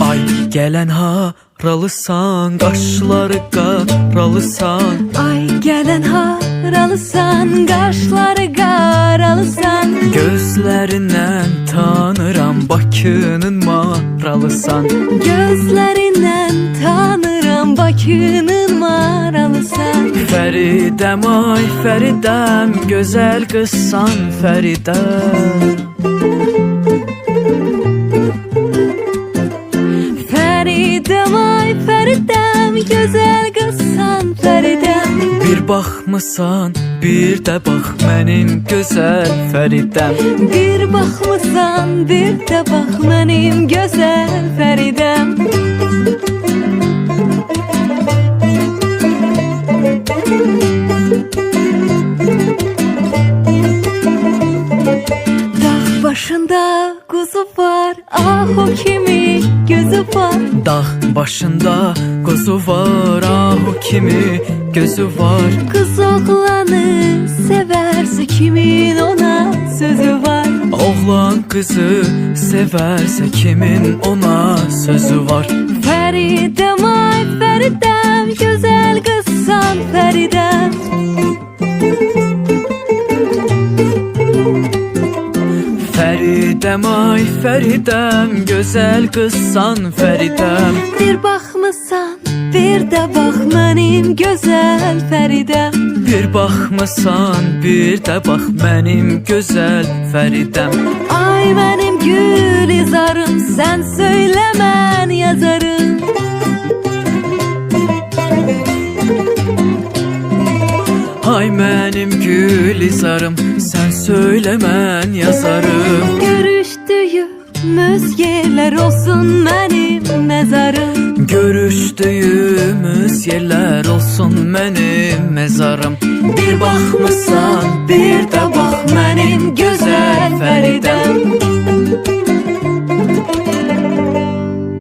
Ay gələn haralısan, qaşları qaralısan. Ay gələn haralısan, qaşları qaralısan. Gözlərindən tanıram Bakının maralısan. Gözlərindən tanıram Bakının maralısan. Fəridəm ay Fəridəm, gözəl qızsan Fəridəm. Fəridəm ay Fəridəm, gözəl qızsan Fəridəm. Bir baxmısan, bir də bax mənim gözəl Fəridəm. Bir baxmısan, bir də bax mənim gözəl Fəridəm. Dağ başında quzu var, ah o kimi gözü var. Dağ başında quzu var, ah o kimi gözü var. Qız oğlanı sevərsə kimin ona sözü var. Oğlan qızı sevərsə kimin ona sözü var. Fəridəm ay Fəridəm, gözəl qızsan Fəridəm. Fəridəm ay Fəridəm, gözəl qızsan Fəridəm. Bir baxmısan, bir də bax mənim gözəl Fəridəm. Bir baxmısan, bir də bax mənim gözəl Fəridəm. Ay mənim gül izarım, sən söylə mən yazarım. Ay mənim gül izarım, sən söylə mən yazarım. Görüşdüyümüz yerlər olsun mənim məzarım. Görüşdüyümüz yerlər olsun mənim məzarım. Bir baxmısan, bir də bax mənim gözəl Fəridəm.